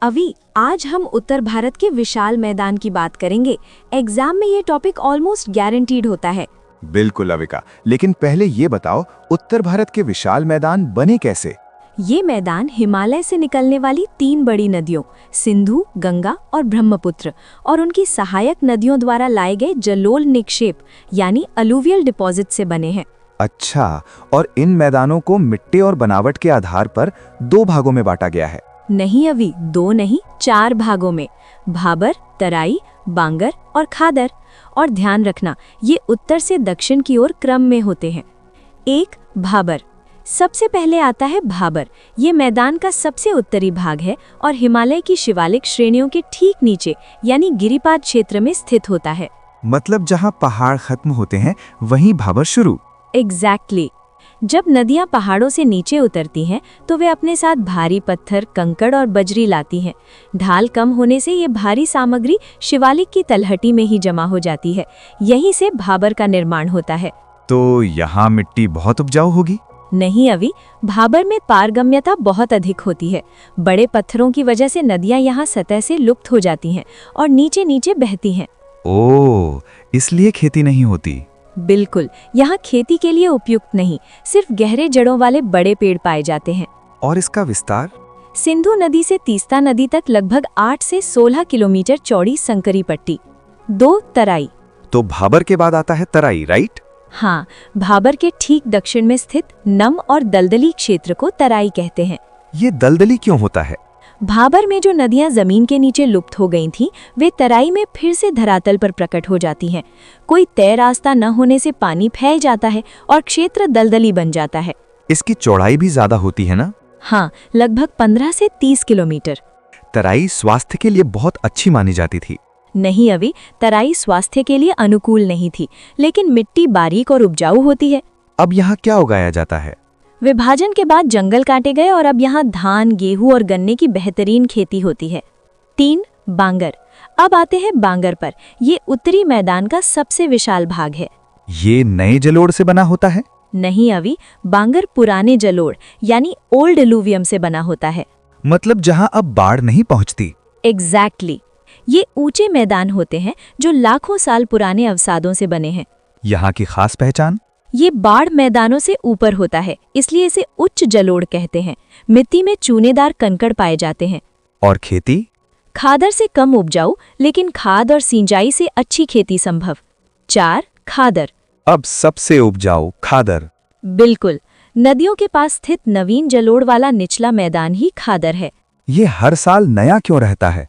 अभी आज हम उत्तर भारत के विशाल मैदान की बात करेंगे। एग्जाम में ये टॉपिक ऑलमोस्ट गारंटीड होता है। बिल्कुल अविका, लेकिन पहले ये बताओ उत्तर भारत के विशाल मैदान बने कैसे? ये मैदान हिमालय से निकलने वाली 3 बड़ी नदियों सिंधु, गंगा और ब्रह्मपुत्र और उनकी सहायक नदियों द्वारा लाए गए जलोल निक्षेप यानी अलूवियल डिपॉजिट से बने हैं। अच्छा, और इन मैदानों को मिट्टी और बनावट के आधार पर 2 भागों में बांटा गया है? नहीं अभी 2 नहीं 4 भागों में, भाबर, तराई, बांगर और खादर। और ध्यान रखना ये उत्तर से दक्षिण की ओर क्रम में होते हैं। 1 भाबर, सबसे पहले आता है भाबर। ये मैदान का सबसे उत्तरी भाग है और हिमालय की शिवालिक श्रेणियों के ठीक नीचे यानी गिरिपाद क्षेत्र में स्थित होता है। मतलब जहां पहाड़ खत्म होते हैं वहीं भाबर शुरू। एग्जैक्टली। जब नदियां पहाड़ों से नीचे उतरती हैं तो वे अपने साथ भारी पत्थर, कंकड़ और बजरी लाती हैं। ढाल कम होने से ये भारी सामग्री शिवालिक की तलहटी में ही जमा हो जाती है। यहीं से भाबर का निर्माण होता है। तो यहाँ मिट्टी बहुत उपजाऊ होगी? नहीं अभी, भाबर में पारगम्यता बहुत अधिक होती है। बड़े पत्थरों की वजह से नदियां यहाँ सतह से लुप्त हो जाती हैं और नीचे नीचे बहती हैं। ओह, इसलिए खेती नहीं होती? बिल्कुल, यहाँ खेती के लिए उपयुक्त नहीं, सिर्फ गहरे जड़ों वाले बड़े पेड़ पाए जाते हैं। और इसका विस्तार? सिंधु नदी से तीस्ता नदी तक लगभग 8 से 16 किलोमीटर चौड़ी संकरी पट्टी। 2 तराई। तो भाबर के बाद आता है तराई, राइट? हाँ, भाबर के ठीक दक्षिण में स्थित नम और दलदली क्षेत्र को तराई कहते हैं। ये दलदली क्यों होता है? भाबर में जो नदियां जमीन के नीचे लुप्त हो गई थीं, वे तराई में फिर से धरातल पर प्रकट हो जाती हैं। कोई तय रास्ता न होने से पानी फैल जाता है और क्षेत्र दलदली बन जाता है। इसकी चौड़ाई भी ज्यादा होती है ना? हाँ, लगभग 15 से 30 किलोमीटर। तराई स्वास्थ्य के लिए बहुत अच्छी मानी जाती थी। नहीं अभी, तराई स्वास्थ्य के लिए अनुकूल नहीं थी, लेकिन मिट्टी बारीक और उपजाऊ होती है। अब यहाँ क्या उगाया जाता है? विभाजन के बाद जंगल काटे गए और अब यहाँ धान, गेहूं और गन्ने की बेहतरीन खेती होती है। 3 बांगर। अब आते हैं बांगर पर। ये उत्तरी मैदान का सबसे विशाल भाग है। ये नए जलोढ़ से बना होता है? नहीं अभी, बांगर पुराने जलोढ़ यानी ओल्ड एलुवियम से बना होता है। मतलब जहाँ अब बाढ़ नहीं पहुँचती? एग्जैक्टली। ये ऊंचे मैदान होते हैं जो लाखों साल पुराने अवसादों से बने हैं। यहाँ की खास पहचान? ये बाढ़ मैदानों से ऊपर होता है, इसलिए इसे उच्च जलोढ़ कहते हैं। मिट्टी में चूनेदार कंकड़ पाए जाते हैं। और खेती? खादर से कम उपजाऊ, लेकिन खाद और सिंचाई से अच्छी खेती संभव। 4 खादर। अब सबसे उपजाऊ खादर। बिल्कुल, नदियों के पास स्थित नवीन जलोढ़ वाला निचला मैदान ही खादर है। ये हर साल नया क्यों रहता है?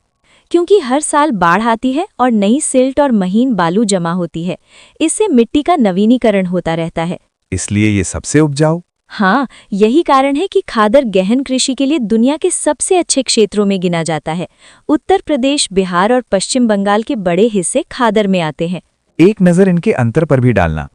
क्योंकि हर साल बाढ़ आती है और नई सिल्ट और महीन बालू जमा होती है। इससे मिट्टी का नवीनीकरण होता रहता है। इसलिए ये सबसे उपजाऊ? हाँ, यही कारण है कि खादर गहन कृषि के लिए दुनिया के सबसे अच्छे क्षेत्रों में गिना जाता है। उत्तर प्रदेश, बिहार और पश्चिम बंगाल के बड़े हिस्से खादर में आते हैं। एक नजर इनके अंतर पर भी डालना।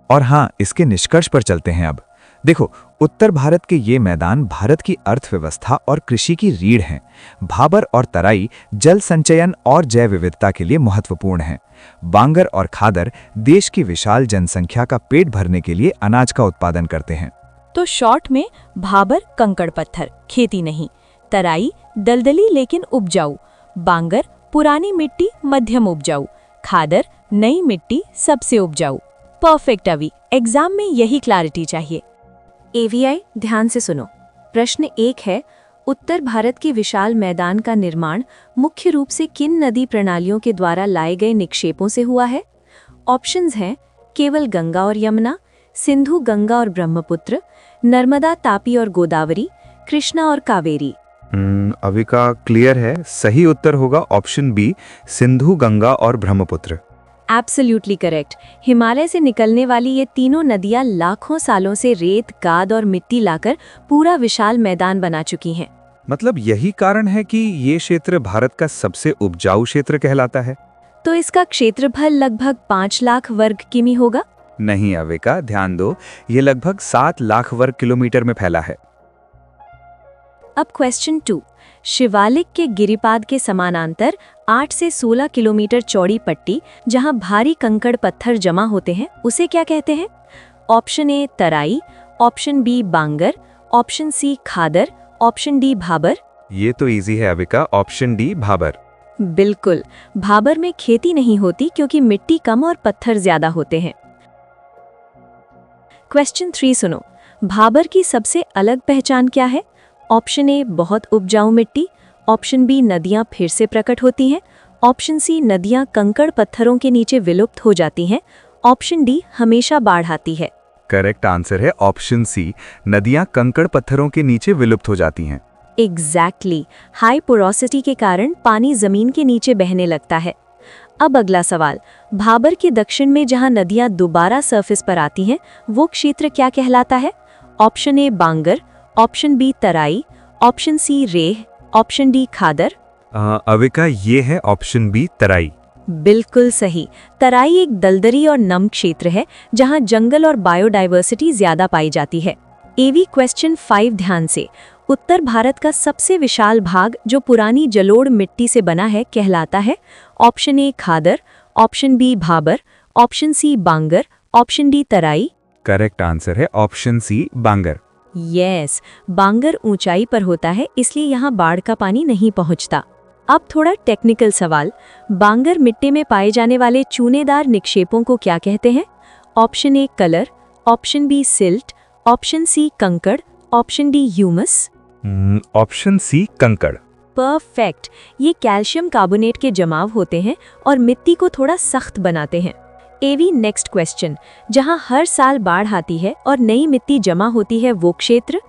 और हाँ, इसके निष्कर्ष पर चलते हैं अब। देखो, उत्तर भारत के ये मैदान भारत की अर्थव्यवस्था और कृषि की रीढ़ हैं। भाबर और तराई जल संचयन और जैव विविधता के लिए महत्वपूर्ण हैं। बांगर और खादर देश की विशाल जनसंख्या का पेट भरने के लिए अनाज का उत्पादन करते हैं। तो शॉर्ट में, भाबर कंकड़ पत्थर, खेती नहीं। तराई दलदली लेकिन उपजाऊ। बांगर पुरानी मिट्टी, मध्यम उपजाऊ। खादर नई मिट्टी, सबसे उपजाऊ। परफेक्ट अभी, एग्जाम में यही क्लैरिटी चाहिए। एवीआई ध्यान से सुनो। प्रश्न 1 है, उत्तर भारत के विशाल मैदान का निर्माण मुख्य रूप से किन नदी प्रणालियों के द्वारा लाए गए निक्षेपों से हुआ है? ऑप्शंस हैं केवल गंगा और यमुना, सिंधु, गंगा और ब्रह्मपुत्र, नर्मदा, तापी और गोदावरी, कृष्णा और कावेरी। अविका क्लियर है, सही उत्तर होगा ऑप्शन बी, सिंधु, गंगा और ब्रह्मपुत्र। Absolutely correct. हिमालय से निकलने वाली ये तीनों नदियां लाखों सालों से रेत, गाद और मिट्टी लाकर पूरा विशाल मैदान बना चुकी हैं। मतलब यही कारण है कि ये क्षेत्र भारत का सबसे उपजाऊ क्षेत्र कहलाता है। तो इसका क्षेत्रफल लगभग 5 लाख वर्ग किमी होगा? नहीं अविका, ध्यान दो, ये लगभग 7 लाख वर्ग किलोमीटर में फैला है। अब क्वेश्चन 2, शिवालिक के गिरिपाद के समानांतर 8 से 16 किलोमीटर चौड़ी पट्टी जहां भारी कंकड़ पत्थर जमा होते हैं, उसे क्या कहते हैं? Option A Terai, option B Bangar, option C Khadar, option D Bhabar. ये तो इजी है अविका, ऑप्शन डी भाबर। बिल्कुल, भाबर में खेती नहीं होती क्योंकि मिट्टी कम और पत्थर ज्यादा होते हैं। क्वेश्चन 3 सुनो, भाबर की सबसे अलग पहचान क्या है? ऑप्शन ए बहुत उपजाऊ मिट्टी, ऑप्शन बी नदियां फिर से प्रकट होती हैं, ऑप्शन सी नदियां कंकड़ पत्थरों के नीचे विलुप्त हो जाती हैं, ऑप्शन डी हमेशा बाढ़ आती है। करेक्ट आंसर है ऑप्शन सी, नदियां कंकड़ पत्थरों के नीचे विलुप्त हो जाती हैं। एग्जैक्टली, हाई पोरोसिटी के कारण पानी जमीन के नीचे बहने लगता है। अब अगला सवाल, भाबर के दक्षिण में जहां नदियां दोबारा सरफेस पर आती हैं, वो क्षेत्र क्या कहलाता है? Option A Bangar, option B Terai, option C Reh, option D खादर। अविका ये है ऑप्शन बी तराई। बिल्कुल सही, तराई एक दलदली और नम क्षेत्र है जहां जंगल और बायोडाइवर्सिटी ज्यादा पाई जाती है। एवी क्वेश्चन 5 ध्यान से, उत्तर भारत का सबसे विशाल भाग जो पुरानी जलोढ़ मिट्टी से बना है कहलाता है? Option A Khadar, option B Bhabar, option C Bangar, option D Terai. Correct answer है option C Bangar. Yes, Bangar ऊंचाई पर होता है इसलिए यहाँ बाढ़ का पानी नहीं पहुँचता। अब थोड़ा टेक्निकल सवाल, बांगर मिट्टी में पाए जाने वाले चूनेदार निक्षेपों को क्या कहते हैं? Option A colour, option B silt, option C कंकड़, option D humus. Option C कंकड़। परफेक्ट, ये कैल्शियम कार्बोनेट के जमाव होते हैं और मिट्टी को थोड़ा सख्त बनाते हैं। एवी नेक्स्ट क्वेश्चन, जहां हर साल बाढ़ आती है और नई मिट्टी जमा होती है वो क्षेत्र?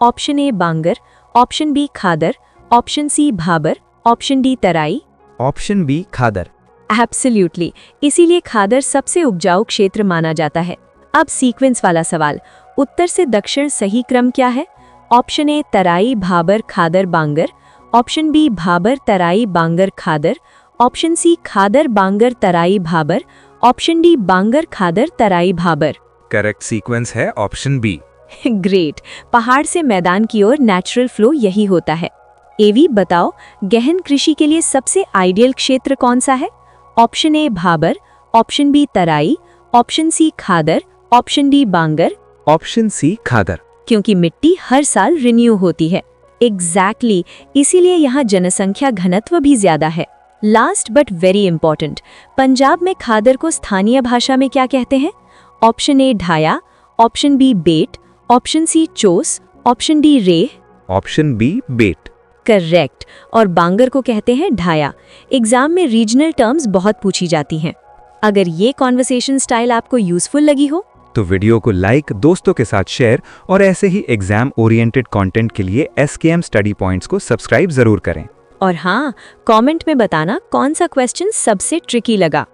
Option A Bangar, option B Khadar, option C Bhabar, option D Terai. Option B Khadar. Absolutely, इसीलिए खादर सबसे उपजाऊ क्षेत्र माना जाता है। अब सीक्वेंस वाला सवाल, उत्तर से दक्षिण सही क्रम क्या है? Option A Terai Bhabar Khadar Bangar, option B Bhabar Terai Bangar Khadar, option C Khadar Bangar Terai Bhabar, option D Bangar Khadar Terai Bhabar. Correct sequence है ऑप्शन बी। ग्रेट, पहाड़ से मैदान की ओर नेचुरल फ्लो यही होता है। एवी बताओ, गहन कृषि के लिए सबसे आइडियल क्षेत्र कौन सा है? ऑप्शन ए भाबर, option B Terai, option C खादर, ऑप्शन डी बांगर। ऑप्शन सी खादर। क्योंकि मिट्टी हर साल रिन्यू होती है। एग्जैक्टली, इसीलिए यहाँ जनसंख्या घनत्व भी ज्यादा है। Last but very important, Punjab में खादर को स्थानीय भाषा में क्या कहते हैं? ऑप्शन ए ढाया, ऑप्शन बी बेट, ऑप्शन सी चोस, ऑप्शन डी रेह। ऑप्शन बी बेट। करेक्ट, और बांगर को कहते हैं ढाया। एग्जाम में रीजनल टर्म्स बहुत पूछी जाती हैं। अगर ये कॉन्वर्सेशन स्टाइल आपको यूजफुल लगी हो तो वीडियो को लाइक, दोस्तों के साथ शेयर और ऐसे ही एग्जाम ओरिएंटेड कंटेंट के लिए SKM स्टडी पॉइंट्स को सब्सक्राइब जरूर करें। और हाँ, कमेंट में बताना कौन सा क्वेश्चन सबसे ट्रिकी लगा।